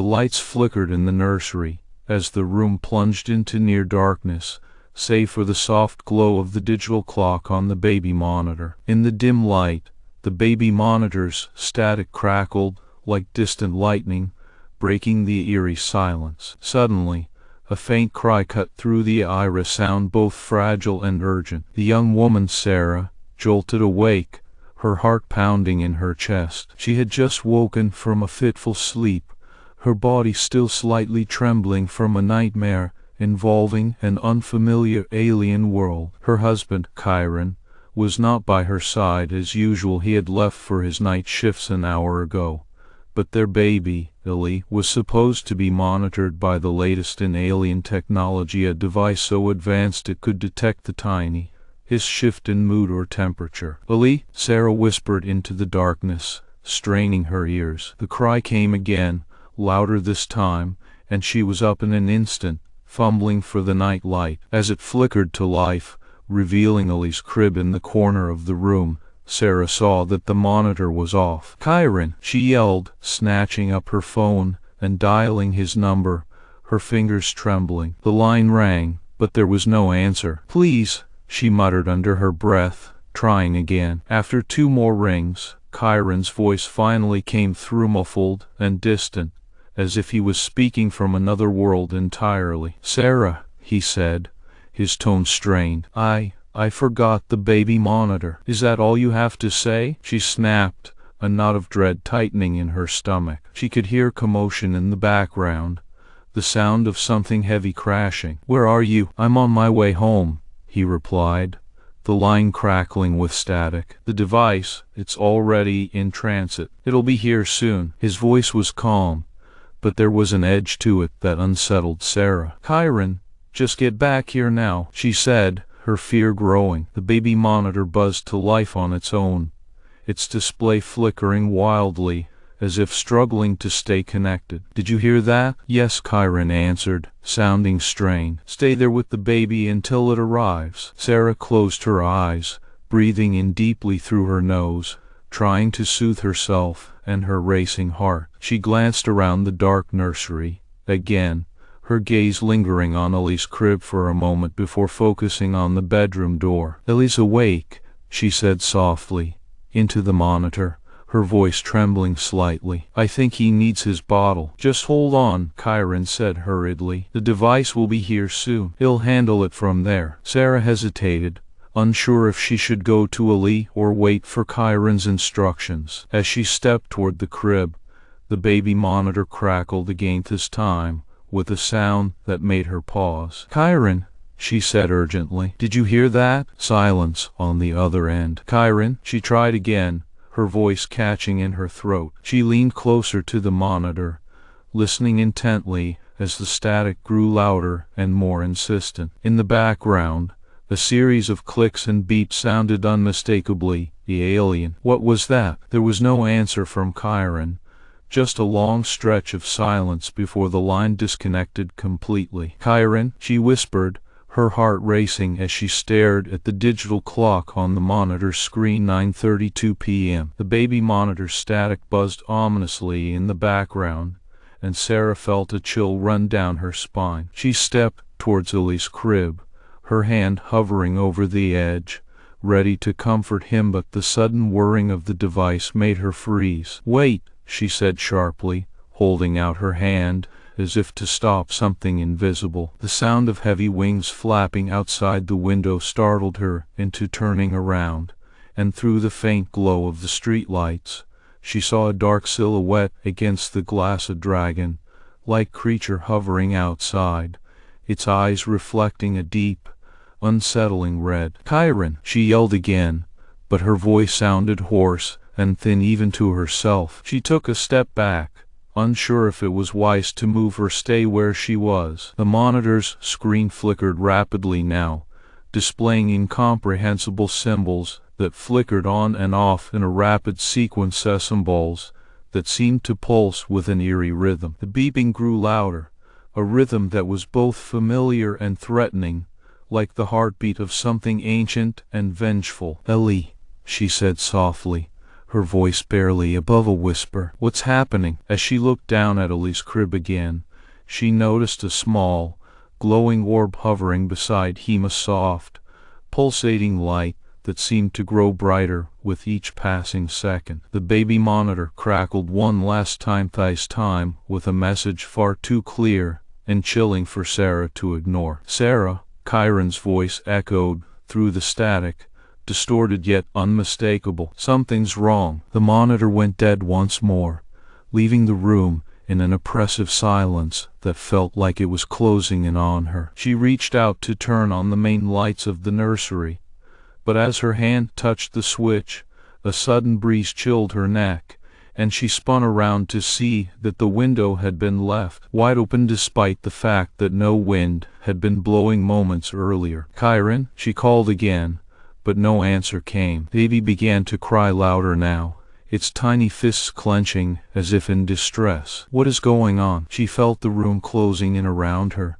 The lights flickered in the nursery as the room plunged into near darkness, save for the soft glow of the digital clock on the baby monitor. In the dim light, the baby monitor's static crackled like distant lightning, breaking the eerie silence. Suddenly, a faint cry cut through the eerie sound, both fragile and urgent. The young woman, Sara, jolted awake, her heart pounding in her chest. She had just woken from a fitful sleep, her body still slightly trembling from a nightmare involving an unfamiliar alien world. Her husband, Chiron, was not by her side as usual. He had left for his night shifts an hour ago. But their baby, Ellie, was supposed to be monitored by the latest in alien technology, a device so advanced it could detect the tiny shift in mood or temperature. "Ellie," Sara whispered into the darkness, straining her ears. The cry came again, louder this time, and she was up in an instant, fumbling for the night light. As it flickered to life, revealing Ellie's crib in the corner of the room, Sara saw that the monitor was off. "Chiron!" she yelled, snatching up her phone and dialing his number, her fingers trembling. The line rang, but there was no answer. "Please," she muttered under her breath, trying again. After 2 more rings, Chiron's voice finally came through, muffled and distant, as if he was speaking from another world entirely. "Sara," he said, his tone strained. I forgot the baby monitor." "Is that all you have to say?" she snapped, a knot of dread tightening in her stomach. She could hear commotion in the background, the sound of something heavy crashing. "Where are you?" "I'm on my way home," he replied, the line crackling with static. "The device, it's already in transit. It'll be here soon." His voice was calm, but there was an edge to it that unsettled Sara. "Chiron, just get back here now," she said, her fear growing. The baby monitor buzzed to life on its own, its display flickering wildly, as if struggling to stay connected. "Did you hear that?" "Yes," Chiron answered, sounding strained. "Stay there with the baby until it arrives." Sara closed her eyes, breathing in deeply through her nose, trying to soothe herself and her racing heart. She glanced around the dark nursery again, her gaze lingering on Ellie's crib for a moment before focusing on the bedroom door. "Ellie's awake," she said softly, into the monitor, her voice trembling slightly. "I think he needs his bottle." "Just hold on," Chiron said hurriedly. "The device will be here soon. He'll handle it from there." Sara hesitated, unsure if she should go to Ellie or wait for Chiron's instructions. As she stepped toward the crib, the baby monitor crackled again, this time with a sound that made her pause. "Chiron," she said urgently. "Did you hear that?" Silence on the other end. "Chiron," she tried again, her voice catching in her throat. She leaned closer to the monitor, listening intently as the static grew louder and more insistent. In the background, a series of clicks and beeps sounded unmistakably alien. What was that? There was no answer from Chiron, just a long stretch of silence before the line disconnected completely. "Chiron," she whispered, her heart racing as she stared at the digital clock on the monitor screen. 9:32 p.m. The baby monitor's static buzzed ominously in the background, and Sara felt a chill run down her spine. She stepped towards Ellie's crib, her hand hovering over the edge, ready to comfort him, but the sudden whirring of the device made her freeze. "Wait," she said sharply, holding out her hand as if to stop something invisible. The sound of heavy wings flapping outside the window startled her into turning around, and through the faint glow of the streetlights, she saw a dark silhouette against the glass, a dragon-like creature hovering outside, its eyes reflecting a deep, unsettling red. "Chiron!" she yelled again, but her voice sounded hoarse and thin even to herself. She took a step back, unsure if it was wise to move or stay where she was. The monitor's screen flickered rapidly now, displaying incomprehensible symbols that flickered on and off in a rapid sequence, symbols that seemed to pulse with an eerie rhythm. The beeping grew louder, a rhythm that was both familiar and threatening, like the heartbeat of something ancient and vengeful. "Ellie," she said softly, her voice barely above a whisper. "What's happening?" As she looked down at Ellie's crib again, she noticed a small, glowing orb hovering beside him, a soft, pulsating light that seemed to grow brighter with each passing second. The baby monitor crackled one last time, this time with a message far too clear and chilling for Sara to ignore. "Sara," Chiron's voice echoed through the static, distorted yet unmistakable. "Something's wrong." The monitor went dead once more, leaving the room in an oppressive silence that felt like it was closing in on her. She reached out to turn on the main lights of the nursery, but as her hand touched the switch, a sudden breeze chilled her neck, and she spun around to see that the window had been left wide open despite the fact that no wind had been blowing moments earlier. "Chiron," she called again, but no answer came. Baby began to cry louder now, its tiny fists clenching as if in distress. "What is going on?" She felt the room closing in around her,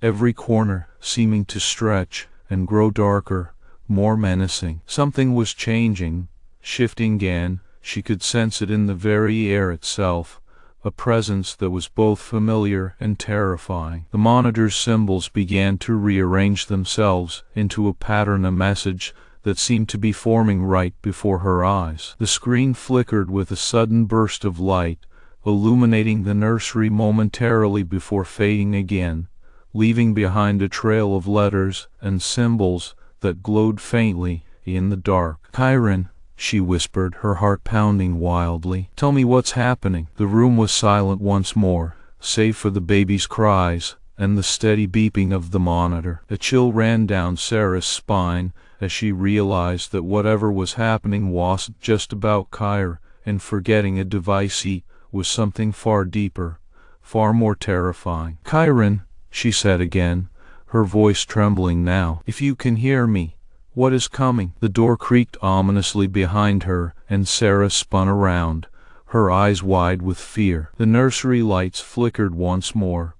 every corner seeming to stretch and grow darker, more menacing. Something was changing, shifting again. She could sense it in the very air itself, a presence that was both familiar and terrifying. The monitor's symbols began to rearrange themselves into a pattern, a message that seemed to be forming right before her eyes. The screen flickered with a sudden burst of light, illuminating the nursery momentarily before fading again, leaving behind a trail of letters and symbols that glowed faintly in the dark. "Chiron," she whispered, her heart pounding wildly. "Tell me what's happening." The room was silent once more, save for the baby's cries and the steady beeping of the monitor. A chill ran down Sara's spine as she realized that whatever was happening wasn't just about Chiron and forgetting a device. It was something far deeper, far more terrifying. "Chiron," she said again, her voice trembling now. "If you can hear me, what is coming?" The door creaked ominously behind her, and Sara spun around, her eyes wide with fear. The nursery lights flickered once more,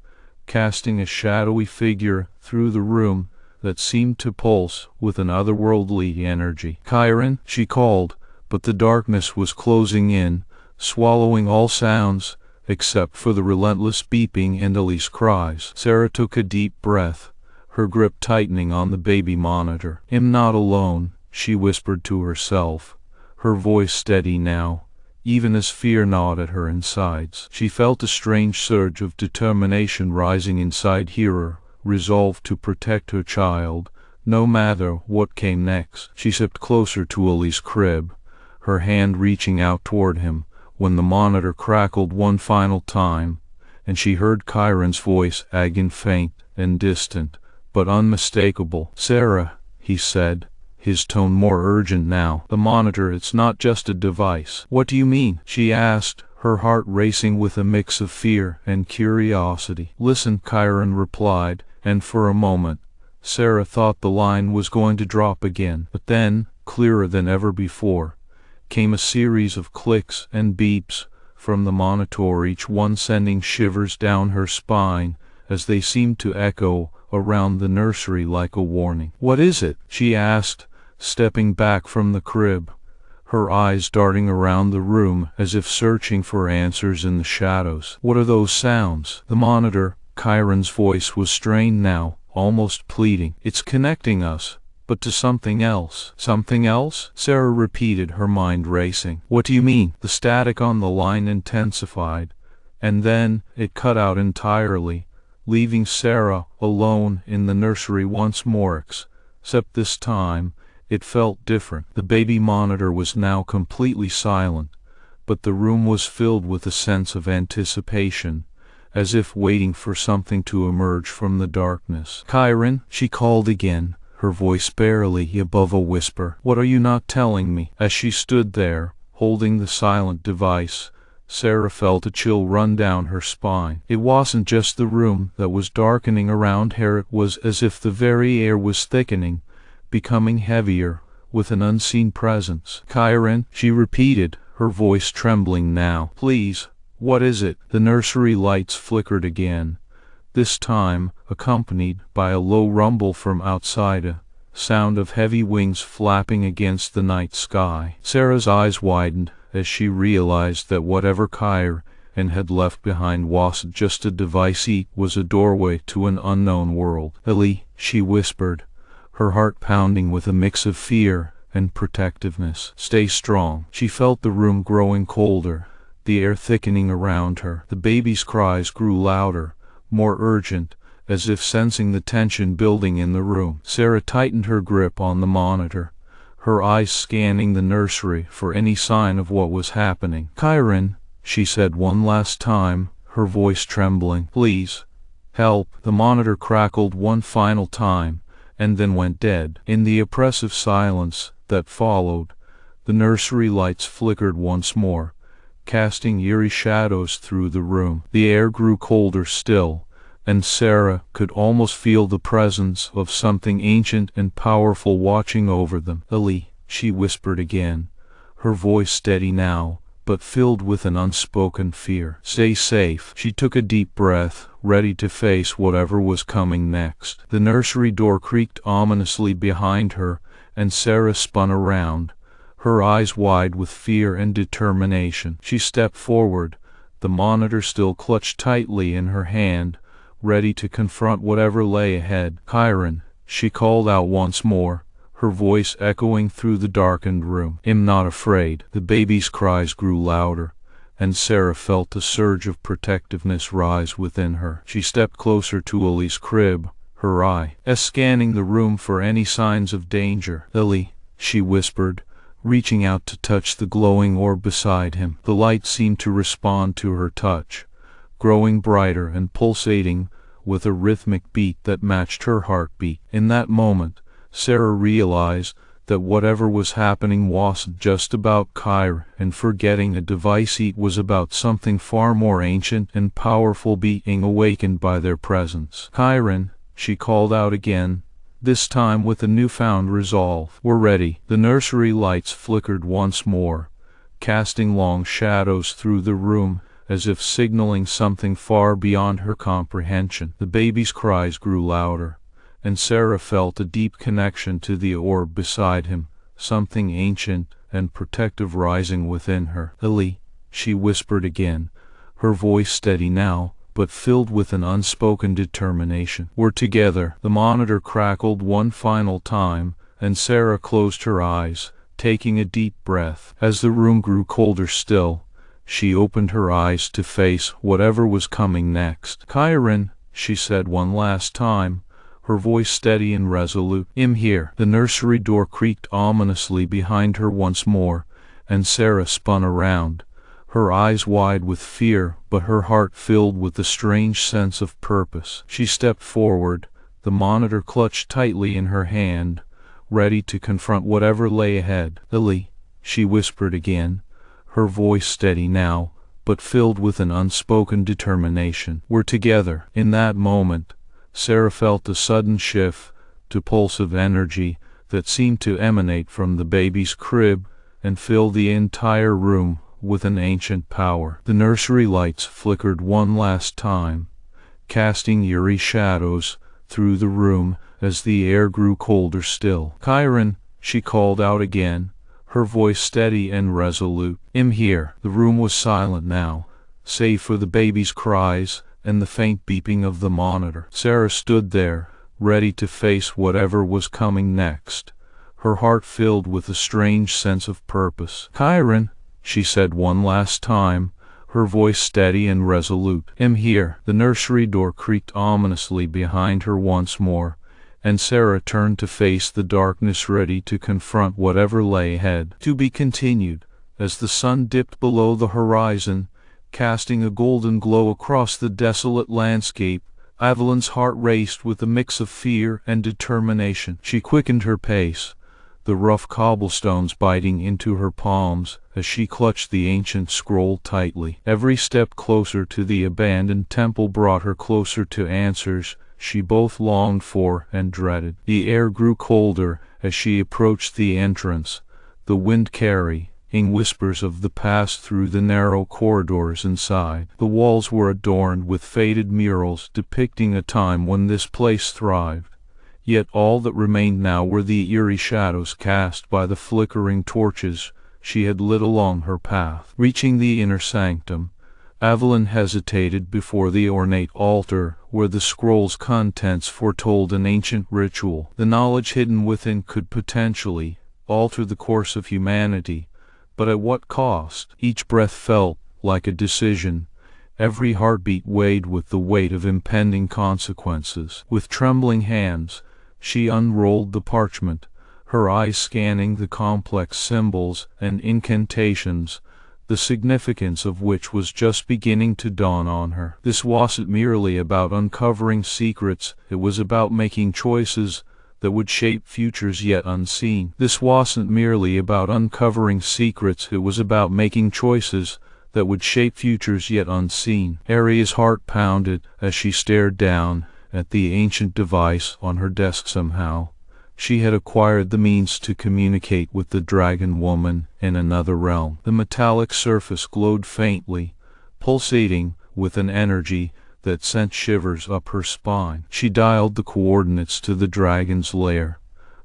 casting a shadowy figure through the room that seemed to pulse with an otherworldly energy. "Chiron," she called, but the darkness was closing in, swallowing all sounds except for the relentless beeping and Ellie's cries. Sara took a deep breath, her grip tightening on the baby monitor. "I'm not alone," she whispered to herself, her voice steady now, even as fear gnawed at her insides. She felt a strange surge of determination rising inside her, resolved to protect her child, no matter what came next. She stepped closer to Ellie's crib, her hand reaching out toward him, when the monitor crackled one final time, and she heard Chiron's voice, again faint and distant, but unmistakable. "Sara," he said, his tone more urgent now. "The monitor, it's not just a device." "What do you mean?" she asked, her heart racing with a mix of fear and curiosity. "Listen," Chiron replied, and for a moment, Sara thought the line was going to drop again. But then, clearer than ever before, came a series of clicks and beeps from the monitor, each one sending shivers down her spine as they seemed to echo around the nursery like a warning. "What is it?" she asked, stepping back from the crib, her eyes darting around the room as if searching for answers in the shadows. "What are those sounds?" The monitor, Chiron's voice was strained now, almost pleading. "It's connecting us, but to something else." "Something else?" Sara repeated, her mind racing. "What do you mean?" The static on the line intensified, and then it cut out entirely, leaving Sara alone in the nursery once more, except this time it felt different. The baby monitor was now completely silent, but the room was filled with a sense of anticipation, as if waiting for something to emerge from the darkness. "Chiron," she called again, her voice barely above a whisper. "What are you not telling me?" As she stood there, holding the silent device, Sara felt a chill run down her spine. It wasn't just the room that was darkening around her, it was as if the very air was thickening, becoming heavier with an unseen presence. "Chiron," she repeated, her voice trembling now. "Please, what is it?" The nursery lights flickered again, this time accompanied by a low rumble from outside, sound of heavy wings flapping against the night sky. Sara's eyes widened as she realized that whatever Kyra had left behind wasn't just a device, it was a doorway to an unknown world. "Ellie," she whispered, her heart pounding with a mix of fear and protectiveness. "Stay strong." She felt the room growing colder, the air thickening around her. The baby's cries grew louder, more urgent, as if sensing the tension building in the room. Sara tightened her grip on the monitor, her eyes scanning the nursery for any sign of what was happening. "Kyra," she said one last time, her voice trembling. "Please, help." The monitor crackled one final time, and then went dead. In the oppressive silence that followed, the nursery lights flickered once more, casting eerie shadows through the room. The air grew colder still, and Sara could almost feel the presence of something ancient and powerful watching over them. "Ellie," she whispered again, her voice steady now, but filled with an unspoken fear. "Stay safe." She took a deep breath, ready to face whatever was coming next. The nursery door creaked ominously behind her, and Sara spun around, her eyes wide with fear and determination. She stepped forward, the monitor still clutched tightly in her hand, ready to confront whatever lay ahead. "Kyra," she called out once more, her voice echoing through the darkened room. "I'm not afraid." The baby's cries grew louder, and Sara felt a surge of protectiveness rise within her. She stepped closer to Ellie's crib, her eyes scanning the room for any signs of danger. "Ellie," she whispered, reaching out to touch the glowing orb beside him. The light seemed to respond to her touch, growing brighter and pulsating with a rhythmic beat that matched her heartbeat. In that moment, Sara realized that whatever was happening wasn't just about Kyra and forgetting a device, it was about something far more ancient and powerful being awakened by their presence. "Kyra," she called out again, this time with a newfound resolve. "We're ready." The nursery lights flickered once more, casting long shadows through the room, as if signaling something far beyond her comprehension. The baby's cries grew louder, and Sara felt a deep connection to the orb beside him, something ancient and protective rising within her. "Ellie," she whispered again, her voice steady now, but filled with an unspoken determination. "We're together." The monitor crackled one final time, and Sara closed her eyes, taking a deep breath. As the room grew colder still, she opened her eyes to face whatever was coming next. "Kyra," she said one last time, her voice steady and resolute. "I'm here." The nursery door creaked ominously behind her once more, and Sara spun around, her eyes wide with fear but her heart filled with a strange sense of purpose. She stepped forward, the monitor clutched tightly in her hand, ready to confront whatever lay ahead. "Ellie," she whispered again, her voice steady now, but filled with an unspoken determination. "We're together." In that moment, Sara felt a sudden shift to pulsive energy that seemed to emanate from the baby's crib and fill the entire room with an ancient power. The nursery lights flickered one last time, casting eerie shadows through the room as the air grew colder still. "Kyra," she called out again, her voice steady and resolute. "I'm here." The room was silent now, save for the baby's cries and the faint beeping of the monitor. Sara stood there, ready to face whatever was coming next, her heart filled with a strange sense of purpose. "Kyra," she said one last time, her voice steady and resolute. "I'm here." The nursery door creaked ominously behind her once more, and Sara turned to face the darkness, ready to confront whatever lay ahead. To be continued. As the sun dipped below the horizon, casting a golden glow across the desolate landscape, Evelyn's heart raced with a mix of fear and determination. She quickened her pace, the rough cobblestones biting into her palms as she clutched the ancient scroll tightly. Every step closer to the abandoned temple brought her closer to answers she both longed for and dreaded. The air grew colder as she approached the entrance, the wind carrying whispers of the past through the narrow corridors inside. The walls were adorned with faded murals depicting a time when this place thrived, Yet all that remained now were the eerie shadows cast by the flickering torches she had lit along her path. Reaching the inner sanctum, Evelyn hesitated before the ornate altar where the scroll's contents foretold an ancient ritual. The knowledge hidden within could potentially alter the course of humanity, but at what cost? Each breath felt like a decision, every heartbeat weighed with the weight of impending consequences. With trembling hands, she unrolled the parchment, her eyes scanning the complex symbols and incantations, the significance of which was just beginning to dawn on her. This wasn't merely about uncovering secrets, it was about making choices that would shape futures yet unseen. This wasn't merely about uncovering secrets, it was about making choices that would shape futures yet unseen. Aria's heart pounded as she stared down at the ancient device on her desk. Somehow she had acquired the means to communicate with the dragon woman in another realm. The metallic surface glowed faintly, pulsating with an energy that sent shivers up her spine. She dialed the coordinates to the dragon's lair,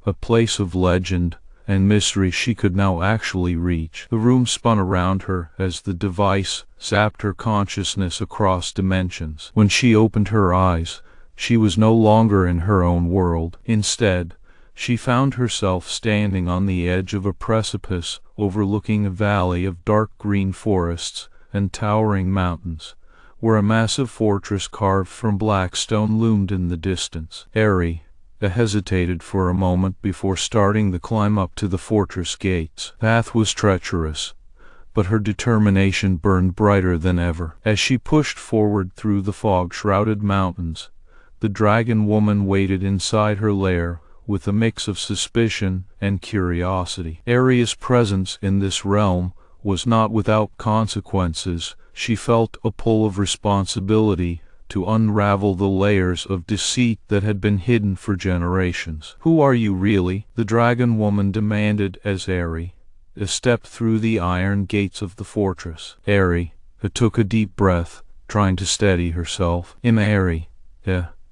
a place of legend and mystery she could now actually reach. The room spun around her as the device zapped her consciousness across dimensions. When she opened her eyes, she was no longer in her own world. Instead, she found herself standing on the edge of a precipice overlooking a valley of dark green forests and towering mountains, where a massive fortress carved from black stone loomed in the distance. Aria hesitated for a moment before starting the climb up to the fortress gates. The path was treacherous, but her determination burned brighter than ever. As she pushed forward through the fog-shrouded mountains, the dragon woman waited inside her lair with a mix of suspicion and curiosity. Aria's presence in this realm was not without consequences. She felt a pull of responsibility to unravel the layers of deceit that had been hidden for generations. "Who are you really?" the dragon woman demanded as Aria stepped through the iron gates of the fortress. Aria took a deep breath, trying to steady herself. "I'm Aria,"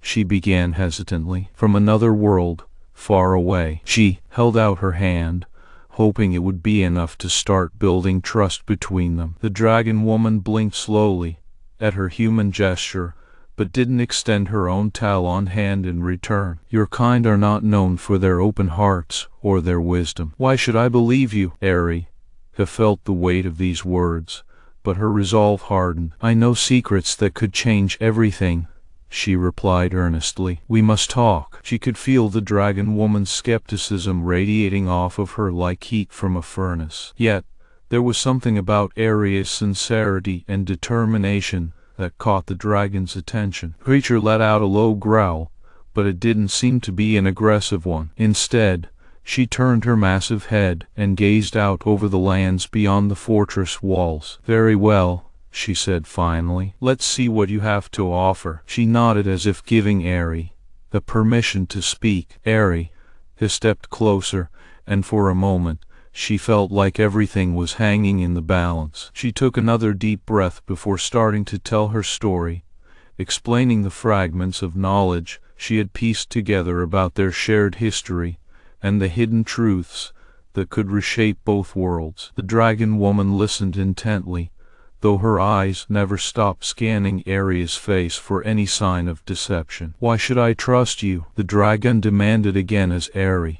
she began hesitantly. "From another world, far away." She held out her hand, hoping it would be enough to start building trust between them. The dragon woman blinked slowly at her human gesture, but didn't extend her own talon hand in return. "Your kind are not known for their open hearts or their wisdom." "Why should I believe you?" Aria felt the weight of these words, but her resolve hardened. "I know secrets that could change everything," she replied earnestly. "We must talk." She could feel the dragon woman's skepticism radiating off of her like heat from a furnace. Yet, there was something about Aria's sincerity and determination that caught the dragon's attention. The creature let out a low growl, but it didn't seem to be an aggressive one. Instead, she turned her massive head and gazed out over the lands beyond the fortress walls. "Very well," she said finally. "Let's see what you have to offer." She nodded as if giving Aria the permission to speak. Aria stepped closer, and for a moment, she felt like everything was hanging in the balance. She took another deep breath before starting to tell her story, explaining the fragments of knowledge she had pieced together about their shared history and the hidden truths that could reshape both worlds. The dragon woman listened intently, though her eyes never stopped scanning Aria's face for any sign of deception. "Why should I trust you?" the dragon demanded again as Aria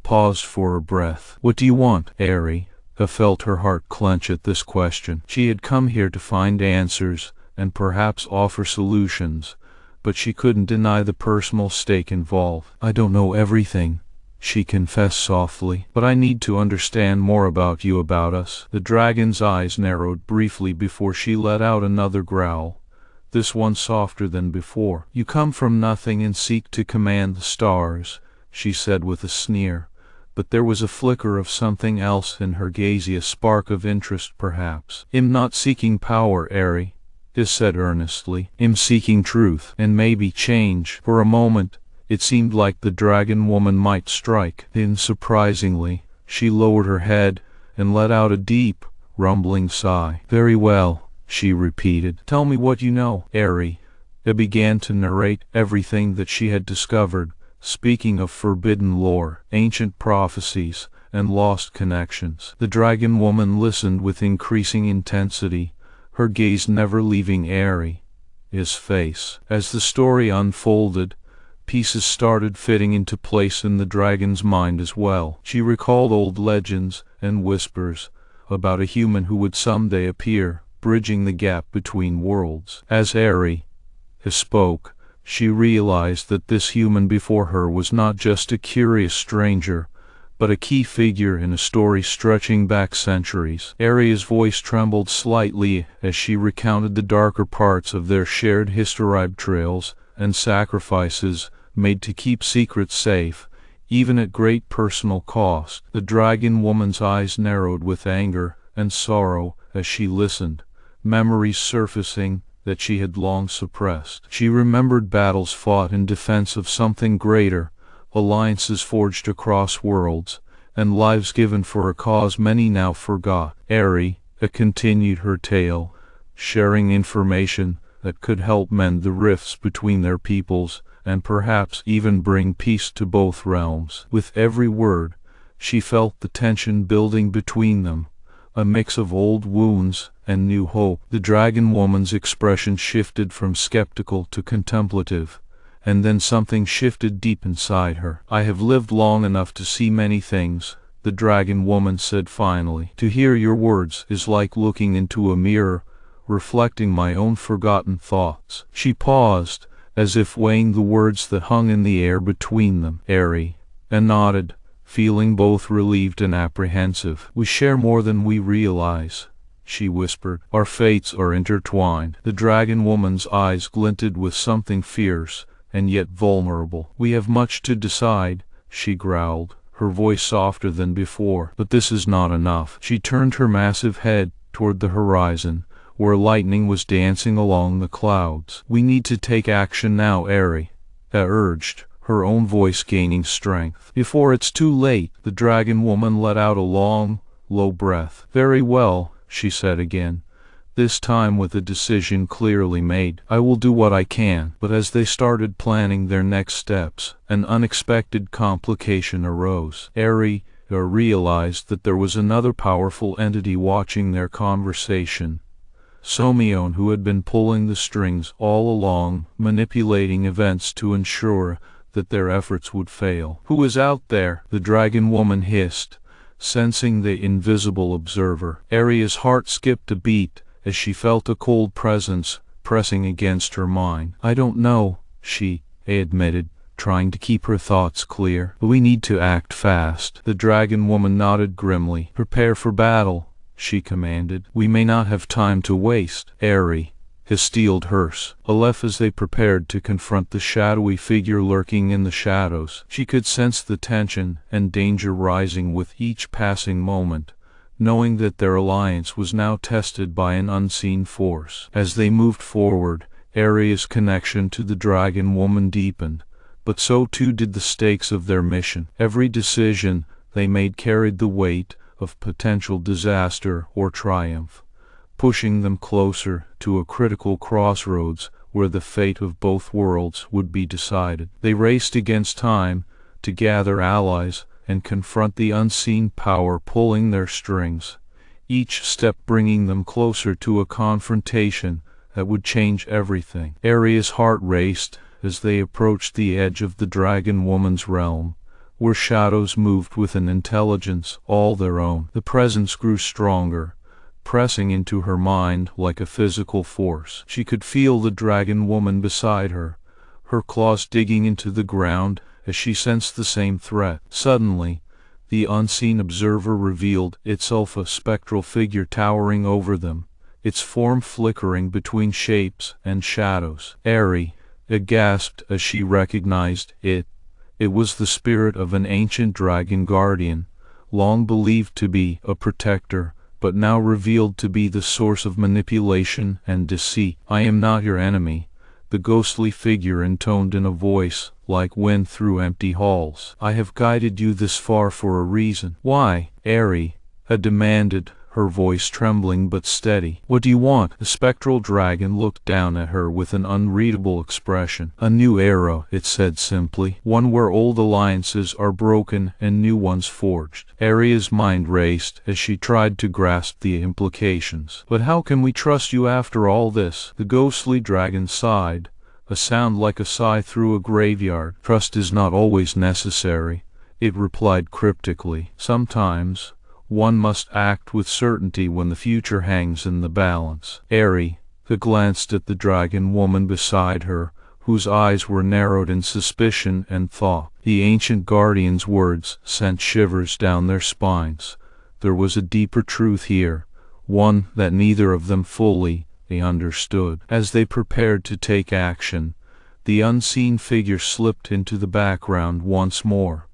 paused for her breath. "What do you want?" Aria felt her heart clench at this question. She had come here to find answers and perhaps offer solutions, but she couldn't deny the personal stake involved. "I don't know everything," she confessed softly, "but I need to understand more about you, about us." The dragon's eyes narrowed briefly before she let out another growl, this one softer than before. "You come from nothing and seek to command the stars," she said with a sneer, but there was a flicker of something else in her gaze, a spark of interest perhaps. "I'm not seeking power," Aria said earnestly. "I'm seeking truth, and maybe change." For a moment, it seemed like the dragon woman might strike. Then, surprisingly, she lowered her head and let out a deep, rumbling sigh. "Very well," she repeated. "Tell me what you know." Aria began to narrate everything that she had discovered, speaking of forbidden lore, ancient prophecies, and lost connections. The dragon woman listened with increasing intensity, her gaze never leaving Ari's face. As the story unfolded, pieces started fitting into place in the dragon's mind as well. She recalled old legends and whispers about a human who would someday appear, bridging the gap between worlds. As Ari spoke, she realized that this human before her was not just a curious stranger, but a key figure in a story stretching back centuries. Ari's voice trembled slightly as she recounted the darker parts of their shared history, betrayals and sacrifices made to keep secrets safe, even at great personal cost. The dragon woman's eyes narrowed with anger and sorrow as she listened, memories surfacing that she had long suppressed. She remembered battles fought in defense of something greater, alliances forged across worlds, and lives given for a cause many now forgot. Ari continued her tale, sharing information that could help mend the rifts between their peoples, and perhaps even bring peace to both realms. With every word, she felt the tension building between them, a mix of old wounds and new hope. The dragon woman's expression shifted from skeptical to contemplative, and then something shifted deep inside her. "I have lived long enough to see many things," the dragon woman said finally. "To hear your words is like looking into a mirror, reflecting my own forgotten thoughts." She paused, as if weighing the words that hung in the air between them. Ari nodded, feeling both relieved and apprehensive. "We share more than we realize," she whispered. "Our fates are intertwined." The dragon woman's eyes glinted with something fierce and yet vulnerable. "We have much to decide," she growled, her voice softer than before. "But this is not enough." She turned her massive head toward the horizon, where lightning was dancing along the clouds. "We need to take action now," Ari urged, her own voice gaining strength. "Before it's too late." The dragon woman let out a long, low breath. "Very well," she said again, this time with a decision clearly made. "I will do what I can." But as they started planning their next steps, an unexpected complication arose. Ari realized that there was another powerful entity watching their conversation. Somion, who had been pulling the strings all along, manipulating events to ensure that their efforts would fail. "Who is out there?" the dragon woman hissed, sensing the invisible observer. Ari's heart skipped a beat as she felt a cold presence pressing against her mind. "I don't know," she admitted, trying to keep her thoughts clear. "But we need to act fast." The dragon woman nodded grimly. "Prepare for battle," she commanded. "We may not have time to waste." Ari steeled hers. Aleph as they prepared to confront the shadowy figure lurking in the shadows. She could sense the tension and danger rising with each passing moment, knowing that their alliance was now tested by an unseen force. As they moved forward, Ari's connection to the dragon woman deepened, but so too did the stakes of their mission. Every decision they made carried the weight of potential disaster or triumph, pushing them closer to a critical crossroads where the fate of both worlds would be decided. They raced against time to gather allies and confront the unseen power pulling their strings, each step bringing them closer to a confrontation that would change everything. Ari's heart raced as they approached the edge of the dragon woman's realm, where shadows moved with an intelligence all their own. The presence grew stronger, pressing into her mind like a physical force. She could feel the dragon woman beside her, her claws digging into the ground as she sensed the same threat. Suddenly, the unseen observer revealed itself, a spectral figure towering over them, its form flickering between shapes and shadows. Ari gasped as she recognized it. It was the spirit of an ancient dragon guardian, long believed to be a protector, but now revealed to be the source of manipulation and deceit. "I am not your enemy," the ghostly figure intoned in a voice like wind through empty halls. "I have guided you this far for a reason." "Why?" Ari demanded, her voice trembling but steady. "What do you want?" The spectral dragon looked down at her with an unreadable expression. "A new era," it said simply. "One where old alliances are broken and new ones forged." Aria's mind raced as she tried to grasp the implications. "But how can we trust you after all this?" The ghostly dragon sighed, a sound like a sigh through a graveyard. "Trust is not always necessary," it replied cryptically. "Sometimes one must act with certainty when the future hangs in the balance." Aria glanced at the dragon woman beside her, whose eyes were narrowed in suspicion and thought. The ancient guardian's words sent shivers down their spines. There was a deeper truth here, one that neither of them fully understood. As they prepared to take action, the unseen figure slipped into the background once more,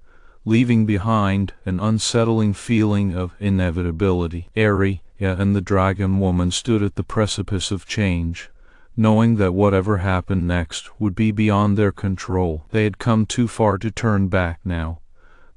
leaving behind an unsettling feeling of inevitability. Aria and the dragon woman stood at the precipice of change, knowing that whatever happened next would be beyond their control. They had come too far to turn back now,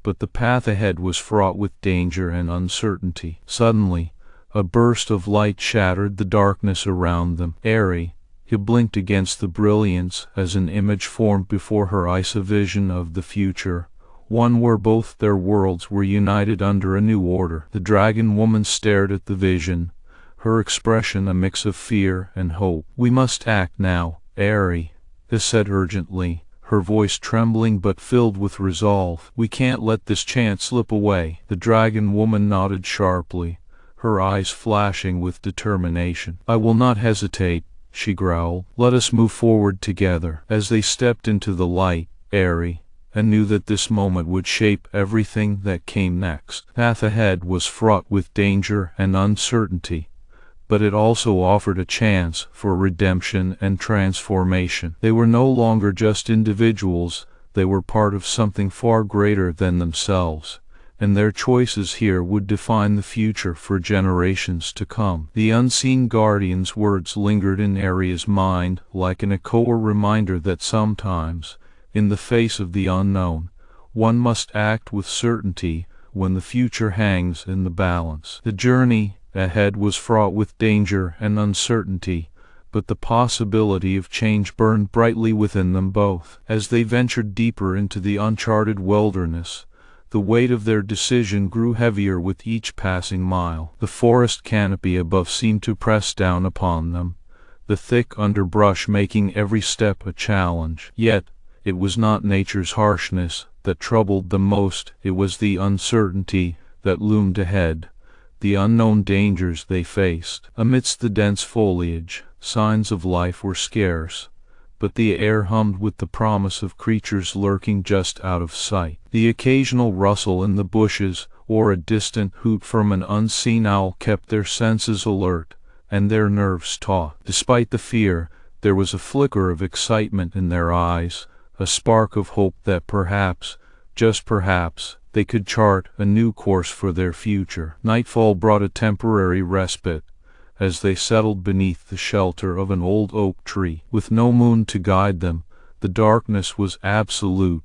but the path ahead was fraught with danger and uncertainty. Suddenly, a burst of light shattered the darkness around them. Aria blinked against the brilliance as an image formed before her eyes, a vision of the future, one where both their worlds were united under a new order. The dragon woman stared at the vision, her expression a mix of fear and hope. "We must act now," Aria said urgently, her voice trembling but filled with resolve. "We can't let this chance slip away." The dragon woman nodded sharply, her eyes flashing with determination. "I will not hesitate," she growled. "Let us move forward together." As they stepped into the light, Aria knew that this moment would shape everything that came next. The path ahead was fraught with danger and uncertainty, but it also offered a chance for redemption and transformation. They were no longer just individuals, they were part of something far greater than themselves, and their choices here would define the future for generations to come. The unseen guardian's words lingered in Aria's mind like an echo, a reminder that sometimes, in the face of the unknown, one must act with certainty when the future hangs in the balance. The journey ahead was fraught with danger and uncertainty, but the possibility of change burned brightly within them both. As they ventured deeper into the uncharted wilderness, the weight of their decision grew heavier with each passing mile. The forest canopy above seemed to press down upon them, the thick underbrush making every step a challenge. Yet, it was not nature's harshness that troubled them most, it was the uncertainty that loomed ahead, the unknown dangers they faced. Amidst the dense foliage, signs of life were scarce, but the air hummed with the promise of creatures lurking just out of sight. The occasional rustle in the bushes or a distant hoot from an unseen owl kept their senses alert and their nerves taut. Despite the fear, there was a flicker of excitement in their eyes, a spark of hope that perhaps, just perhaps, they could chart a new course for their future. Nightfall brought a temporary respite, as they settled beneath the shelter of an old oak tree. With no moon to guide them, the darkness was absolute,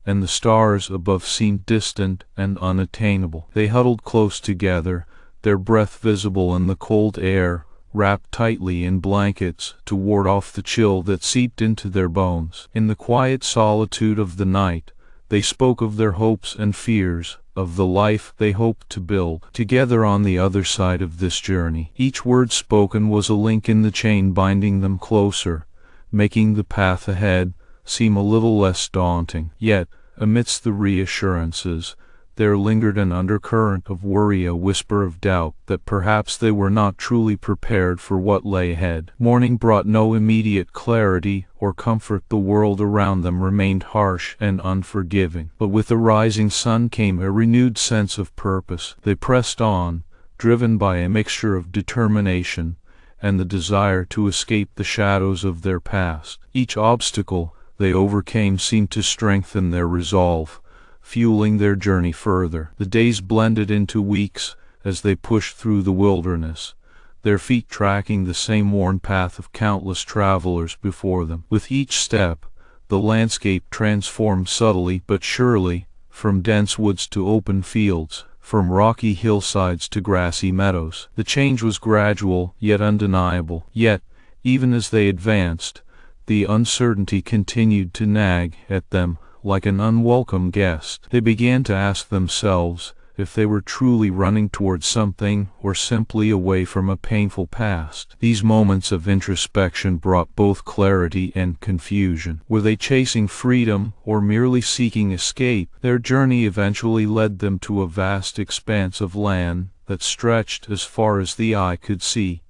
and the stars above seemed distant and unattainable. They huddled close together, their breath visible in the cold air, wrapped tightly in blankets to ward off the chill that seeped into their bones. In the quiet solitude of the night, they spoke of their hopes and fears, of the life they hoped to build together on the other side of this journey. Each word spoken was a link in the chain binding them closer, making the path ahead seem a little less daunting. Yet, amidst the reassurances, there lingered an undercurrent of worry, a whisper of doubt that perhaps they were not truly prepared for what lay ahead. Morning brought no immediate clarity or comfort. The world around them remained harsh and unforgiving. But with the rising sun came a renewed sense of purpose. They pressed on, driven by a mixture of determination and the desire to escape the shadows of their past. Each obstacle they overcame seemed to strengthen their resolve, fueling their journey further. The days blended into weeks as they pushed through the wilderness, their feet tracking the same worn path of countless travelers before them. With each step, the landscape transformed subtly but surely, from dense woods to open fields, from rocky hillsides to grassy meadows. The change was gradual, yet undeniable. Yet, even as they advanced, the uncertainty continued to nag at them like an unwelcome guest. They began to ask themselves if they were truly running towards something or simply away from a painful past. These moments of introspection brought both clarity and confusion. Were they chasing freedom or merely seeking escape? Their journey eventually led them to a vast expanse of land that stretched as far as the eye could see,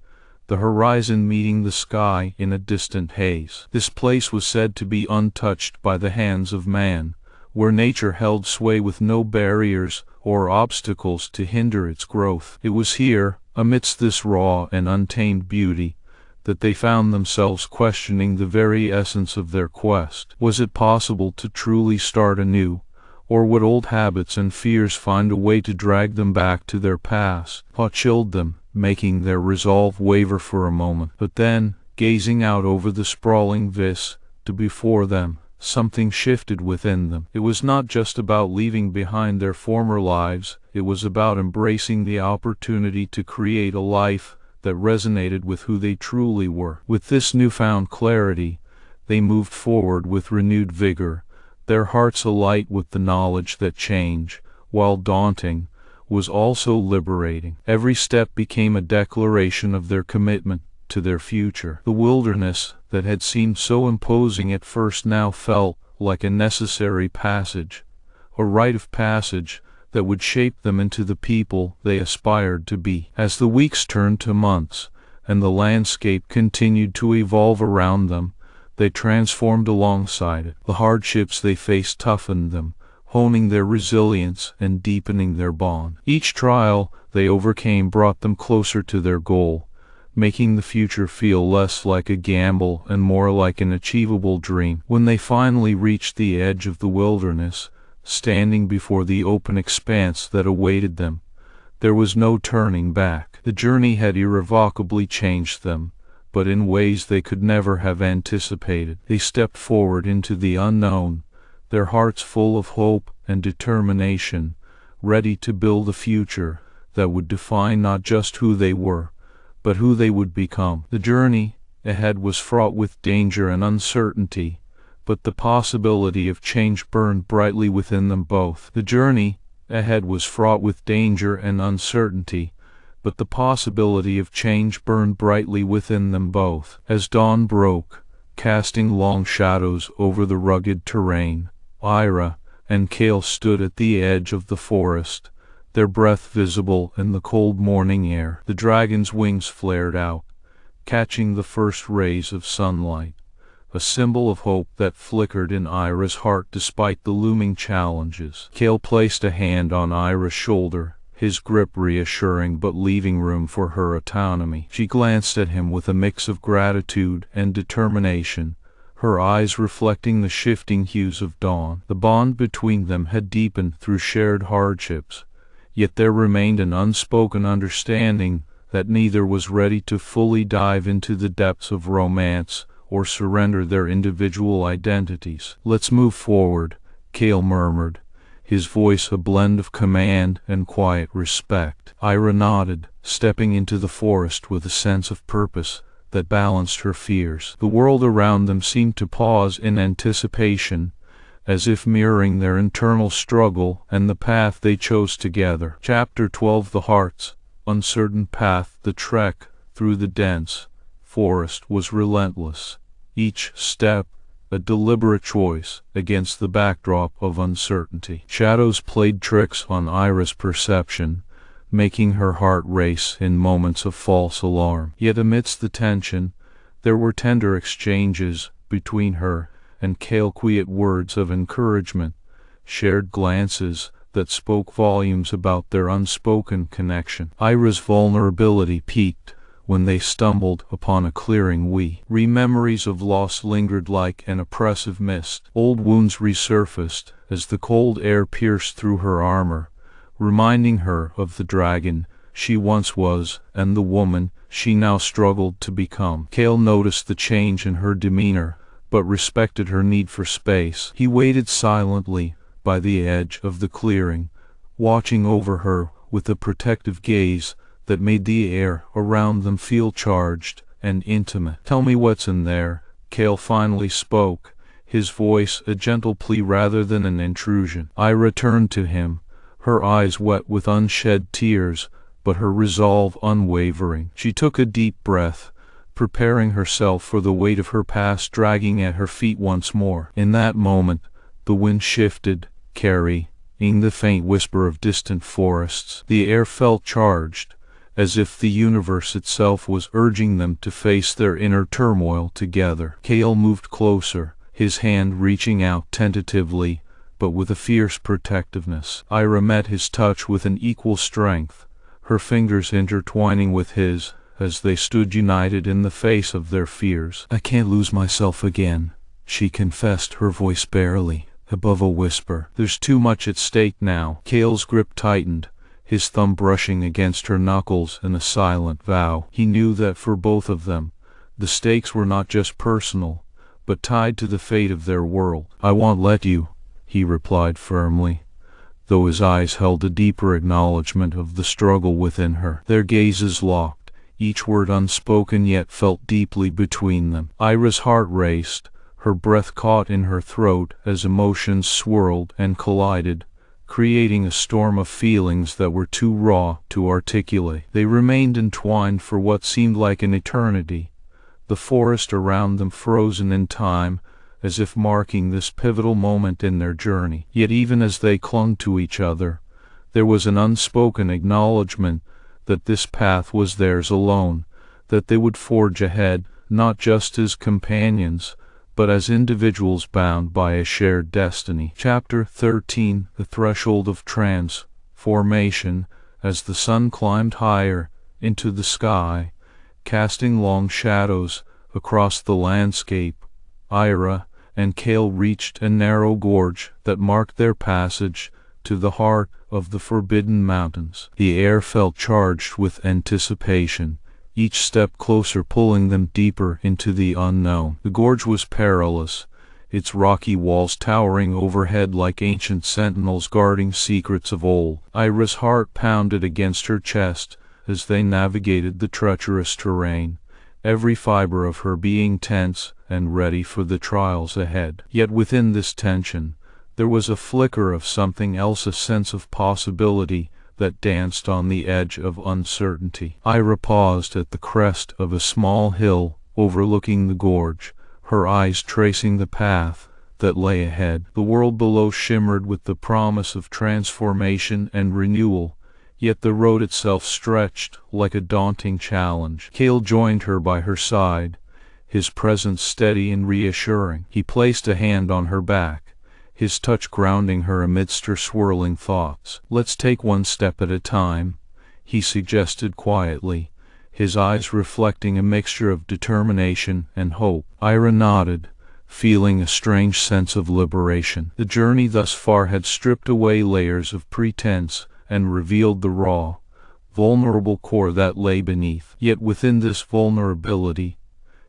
the horizon meeting the sky in a distant haze. This place was said to be untouched by the hands of man, where nature held sway with no barriers or obstacles to hinder its growth. It was here, amidst this raw and untamed beauty, that they found themselves questioning the very essence of their quest. Was it possible to truly start anew, or would old habits and fears find a way to drag them back to their past? Thought chilled them, making their resolve waver for a moment. But then, gazing out over the sprawling vista before them, something shifted within them. It was not just about leaving behind their former lives, it was about embracing the opportunity to create a life that resonated with who they truly were. With this newfound clarity, they moved forward with renewed vigor, their hearts alight with the knowledge that change, while daunting, was also liberating. Every step became a declaration of their commitment to their future. The wilderness that had seemed so imposing at first now felt like a necessary passage, a rite of passage that would shape them into the people they aspired to be. As the weeks turned to months, and the landscape continued to evolve around them, they transformed alongside it. The hardships they faced toughened them, honing their resilience and deepening their bond. Each trial they overcame brought them closer to their goal, making the future feel less like a gamble and more like an achievable dream. When they finally reached the edge of the wilderness, standing before the open expanse that awaited them, there was no turning back. The journey had irrevocably changed them, but in ways they could never have anticipated. They stepped forward into the unknown, their hearts full of hope and determination, ready to build a future that would define not just who they were, but who they would become. The journey ahead was fraught with danger and uncertainty, but the possibility of change burned brightly within them both. The journey ahead was fraught with danger and uncertainty, but the possibility of change burned brightly within them both. As dawn broke, casting long shadows over the rugged terrain, Ira and Cale stood at the edge of the forest, their breath visible in the cold morning air. The dragon's wings flared out, catching the first rays of sunlight, a symbol of hope that flickered in Ira's heart despite the looming challenges. Cale placed a hand on Ira's shoulder, his grip reassuring but leaving room for her autonomy. She glanced at him with a mix of gratitude and determination, her eyes reflecting the shifting hues of dawn. The bond between them had deepened through shared hardships, yet there remained an unspoken understanding that neither was ready to fully dive into the depths of romance or surrender their individual identities. "Let's move forward," Cale murmured, his voice a blend of command and quiet respect. Ira nodded, stepping into the forest with a sense of purpose that balanced her fears. The world around them seemed to pause in anticipation, as if mirroring their internal struggle and the path they chose together. Chapter 12. The Heart's uncertain path. The trek through the dense forest was relentless, each step a deliberate choice against the backdrop of uncertainty. Shadows played tricks on Ira's perception, making her heart race in moments of false alarm. Yet amidst the tension, there were tender exchanges between her and Cale, quiet words of encouragement, shared glances that spoke volumes about their unspoken connection. Ira's vulnerability peaked when they stumbled upon a clearing. Memories of loss lingered like an oppressive mist. Old wounds resurfaced as the cold air pierced through her armor, reminding her of the dragon she once was and the woman she now struggled to become. Cale noticed the change in her demeanor, but respected her need for space. He waited silently by the edge of the clearing, watching over her with a protective gaze that made the air around them feel charged and intimate. "Tell me what's in there," Cale finally spoke, his voice a gentle plea rather than an intrusion. Ira turned to him, her eyes wet with unshed tears, but her resolve unwavering. She took a deep breath, preparing herself for the weight of her past dragging at her feet once more. In that moment, the wind shifted, carrying the faint whisper of distant forests. The air felt charged, as if the universe itself was urging them to face their inner turmoil together. Cale moved closer, his hand reaching out tentatively, but with a fierce protectiveness. Ira met his touch with an equal strength, her fingers intertwining with his, as they stood united in the face of their fears. "I can't lose myself again," she confessed, her voice barely above a whisper. "There's too much at stake now." Cale's grip tightened, his thumb brushing against her knuckles in a silent vow. He knew that for both of them, the stakes were not just personal, but tied to the fate of their world. "I won't let you," he replied firmly, though his eyes held a deeper acknowledgment of the struggle within her. Their gazes locked, each word unspoken yet felt deeply between them. Ira's heart raced, her breath caught in her throat as emotions swirled and collided, creating a storm of feelings that were too raw to articulate. They remained entwined for what seemed like an eternity, the forest around them frozen in time, as if marking this pivotal moment in their journey. Yet even as they clung to each other, there was an unspoken acknowledgement that this path was theirs alone, that they would forge ahead, not just as companions, but as individuals bound by a shared destiny. Chapter 13: The Threshold of Transformation. As the sun climbed higher into the sky, casting long shadows across the landscape, Ira and Cale reached a narrow gorge that marked their passage to the heart of the Forbidden Mountains. The air felt charged with anticipation, each step closer pulling them deeper into the unknown. The gorge was perilous, its rocky walls towering overhead like ancient sentinels guarding secrets of old. Ira's heart pounded against her chest as they navigated the treacherous terrain, every fiber of her being tense and ready for the trials ahead. Yet within this tension, there was a flicker of something else, a sense of possibility that danced on the edge of uncertainty. Ira paused at the crest of a small hill overlooking the gorge, her eyes tracing the path that lay ahead. The world below shimmered with the promise of transformation and renewal, yet the road itself stretched like a daunting challenge. Cale joined her by her side, his presence steady and reassuring. He placed a hand on her back, his touch grounding her amidst her swirling thoughts. "Let's take one step at a time," he suggested quietly, his eyes reflecting a mixture of determination and hope. Ira nodded, feeling a strange sense of liberation. The journey thus far had stripped away layers of pretense and revealed the raw, vulnerable core that lay beneath. Yet within this vulnerability,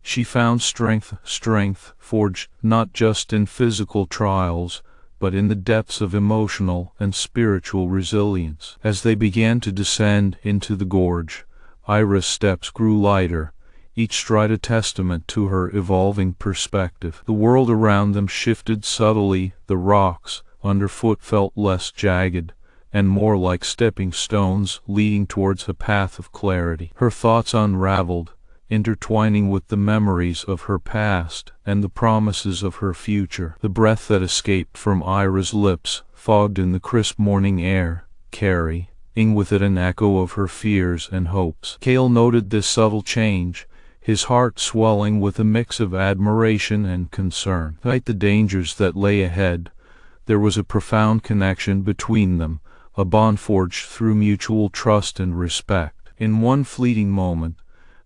she found strength forged not just in physical trials, but in the depths of emotional and spiritual resilience. As they began to descend into the gorge, Ira's steps grew lighter, each stride a testament to her evolving perspective. The world around them shifted subtly, the rocks underfoot felt less jagged, and more like stepping stones leading towards a path of clarity. Her thoughts unraveled, intertwining with the memories of her past and the promises of her future. The breath that escaped from Ira's lips fogged in the crisp morning air, carrying with it an echo of her fears and hopes. Cale noted this subtle change, his heart swelling with a mix of admiration and concern. Despite the dangers that lay ahead, there was a profound connection between them, a bond forged through mutual trust and respect. In one fleeting moment,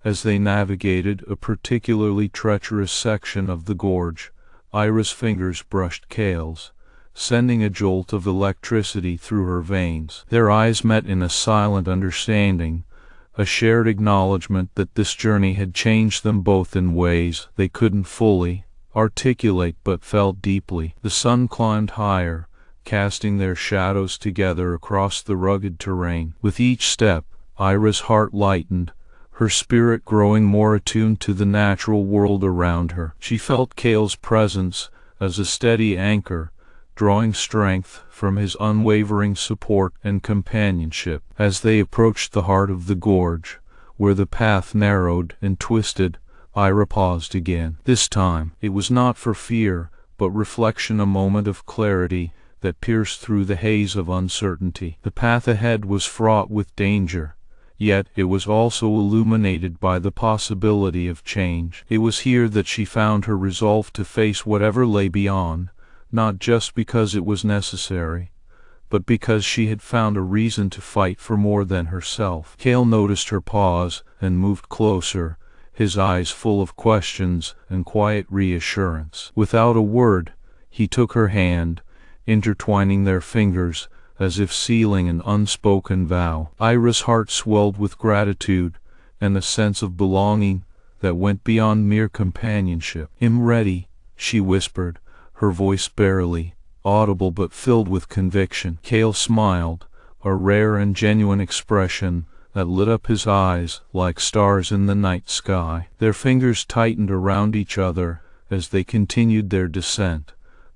as they navigated a particularly treacherous section of the gorge, Ira's fingers brushed Cale's, sending a jolt of electricity through her veins. Their eyes met in a silent understanding, a shared acknowledgement that this journey had changed them both in ways they couldn't fully articulate but felt deeply. The sun climbed higher, casting their shadows together across the rugged terrain. With each step, Ira's heart lightened, her spirit growing more attuned to the natural world around her. She felt Cale's presence as a steady anchor, drawing strength from his unwavering support and companionship. As they approached the heart of the gorge, where the path narrowed and twisted, Ira paused again. This time, it was not for fear, but reflection, a moment of clarity that pierced through the haze of uncertainty. The path ahead was fraught with danger, yet it was also illuminated by the possibility of change. It was here that she found her resolve to face whatever lay beyond, not just because it was necessary, but because she had found a reason to fight for more than herself. Cale noticed her pause and moved closer, his eyes full of questions and quiet reassurance. Without a word, he took her hand, intertwining their fingers as if sealing an unspoken vow. Ira's heart swelled with gratitude and a sense of belonging that went beyond mere companionship. "I'm ready," she whispered, her voice barely audible but filled with conviction. Cale smiled, a rare and genuine expression that lit up his eyes like stars in the night sky. Their fingers tightened around each other as they continued their descent,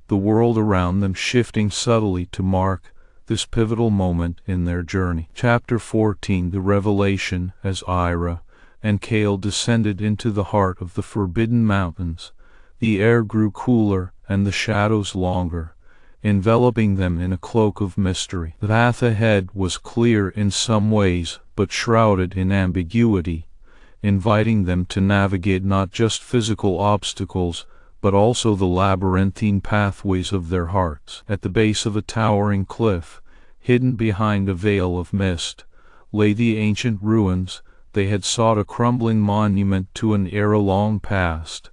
the world around them shifting subtly to mark this pivotal moment in their journey. Chapter 14: The Revelation. As Ira and Cale descended into the heart of the Forbidden Mountains, the air grew cooler and the shadows longer, enveloping them in a cloak of mystery. The path ahead was clear in some ways, but shrouded in ambiguity, inviting them to navigate not just physical obstacles, but also the labyrinthine pathways of their hearts. At the base of a towering cliff, hidden behind a veil of mist, lay the ancient ruins they had sought, a crumbling monument to an era long past,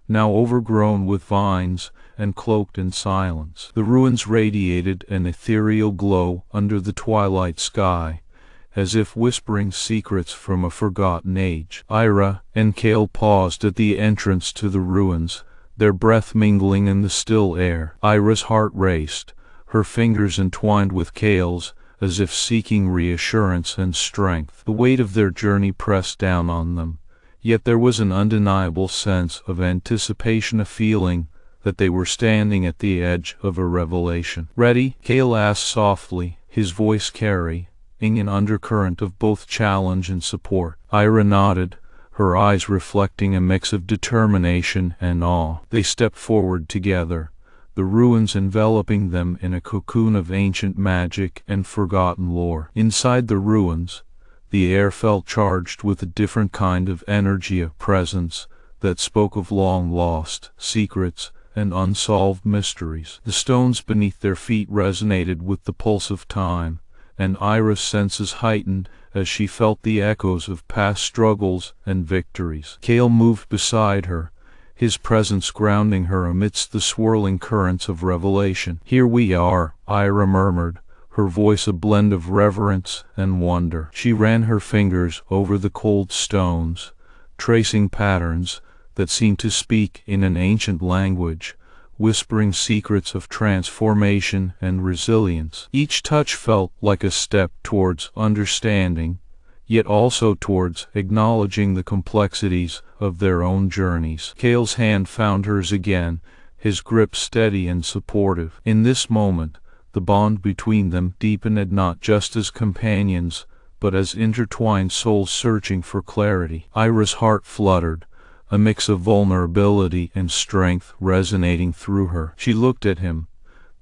now overgrown with vines and cloaked in silence. The ruins radiated an ethereal glow under the twilight sky, as if whispering secrets from a forgotten age. Ira and Cale paused at the entrance to the ruins, their breath mingling in the still air. Ira's heart raced, her fingers entwined with Cale's, as if seeking reassurance and strength. The weight of their journey pressed down on them, yet there was an undeniable sense of anticipation, a feeling that they were standing at the edge of a revelation. "Ready?" Cale asked softly, his voice carrying an undercurrent of both challenge and support. Ira nodded, her eyes reflecting a mix of determination and awe. They stepped forward together, the ruins enveloping them in a cocoon of ancient magic and forgotten lore. Inside the ruins, the air felt charged with a different kind of energy, a presence that spoke of long-lost secrets and unsolved mysteries. The stones beneath their feet resonated with the pulse of time, and Ira's senses heightened as she felt the echoes of past struggles and victories. Cale moved beside her, his presence grounding her amidst the swirling currents of revelation. "Here we are," Ira murmured, her voice a blend of reverence and wonder. She ran her fingers over the cold stones, tracing patterns that seemed to speak in an ancient language, whispering secrets of transformation and resilience. Each touch felt like a step towards understanding, yet also towards acknowledging the complexities of their own journeys. Cale's hand found hers again, his grip steady and supportive. In this moment, the bond between them deepened, not just as companions, but as intertwined souls searching for clarity. Ira's heart fluttered, a mix of vulnerability and strength resonating through her. She looked at him,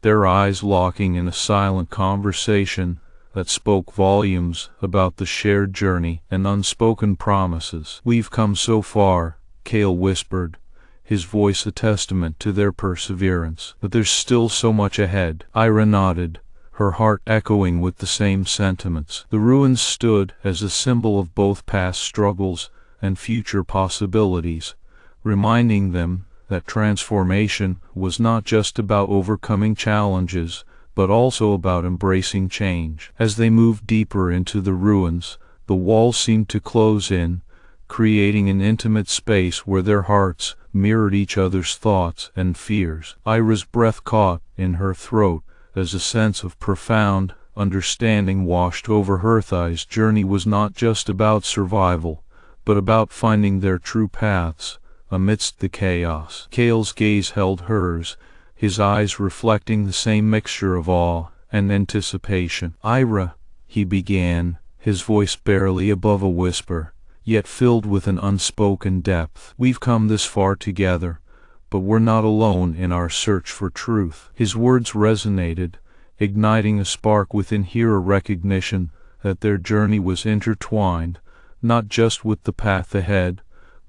their eyes locking in a silent conversation that spoke volumes about the shared journey and unspoken promises. "We've come so far," Cale whispered, his voice a testament to their perseverance. "But there's still so much ahead." Ira nodded, her heart echoing with the same sentiments. The ruins stood as a symbol of both past struggles and future possibilities, reminding them that transformation was not just about overcoming challenges, but also about embracing change. As they moved deeper into the ruins, the walls seemed to close in, creating an intimate space where their hearts mirrored each other's thoughts and fears. Ira's breath caught in her throat as a sense of profound understanding washed over her. Thigh's journey was not just about survival, but about finding their true paths amidst the chaos. Cale's gaze held hers, his eyes reflecting the same mixture of awe and anticipation. "Ira," he began, his voice barely above a whisper, yet filled with an unspoken depth. "We've come this far together, but we're not alone in our search for truth." His words resonated, igniting a spark within her, a recognition that their journey was intertwined, not just with the path ahead,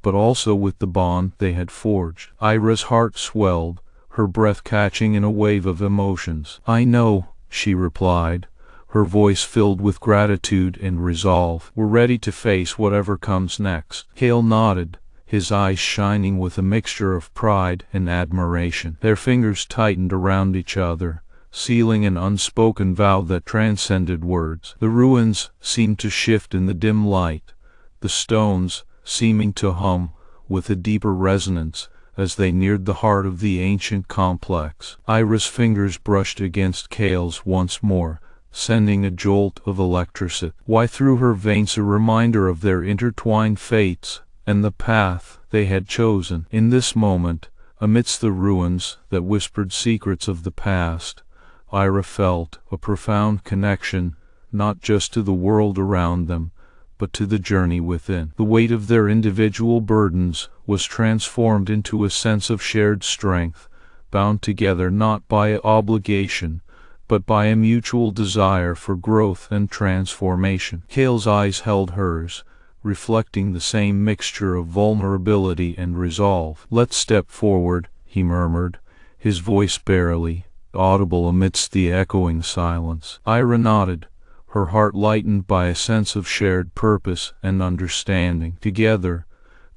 but also with the bond they had forged. Ira's heart swelled, her breath catching in a wave of emotions. "I know," she replied, her voice filled with gratitude and resolve. "We're ready to face whatever comes next." Cale nodded, his eyes shining with a mixture of pride and admiration. Their fingers tightened around each other, sealing an unspoken vow that transcended words. The ruins seemed to shift in the dim light, the stones seeming to hum with a deeper resonance as they neared the heart of the ancient complex. Ira's fingers brushed against Cale's once more, sending a jolt of electricity through her veins, a reminder of their intertwined fates and the path they had chosen. In this moment, amidst the ruins that whispered secrets of the past, Ira felt a profound connection, not just to the world around them, but to the journey within. The weight of their individual burdens was transformed into a sense of shared strength, bound together not by obligation, but by a mutual desire for growth and transformation. Cale's eyes held hers, reflecting the same mixture of vulnerability and resolve. "Let's step forward," he murmured, his voice barely audible amidst the echoing silence. Ira nodded, her heart lightened by a sense of shared purpose and understanding. Together,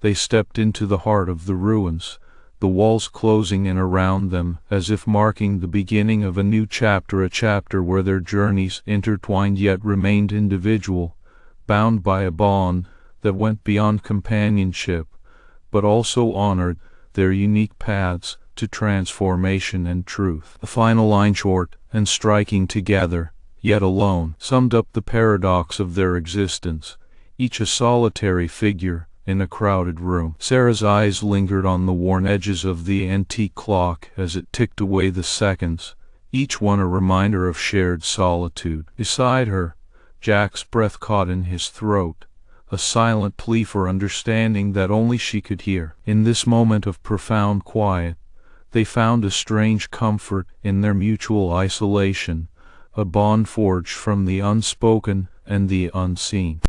they stepped into the heart of the ruins, the walls closing in around them as if marking the beginning of a new chapter, a chapter where their journeys intertwined yet remained individual, bound by a bond that went beyond companionship, but also honored their unique paths to transformation and truth. The final line, short and striking, "Together, yet alone," summed up the paradox of their existence, each a solitary figure in a crowded room. Sara's eyes lingered on the worn edges of the antique clock as it ticked away the seconds, each one a reminder of shared solitude. Beside her, Jack's breath caught in his throat, a silent plea for understanding that only she could hear. In this moment of profound quiet, they found a strange comfort in their mutual isolation, a bond forged from the unspoken and the unseen.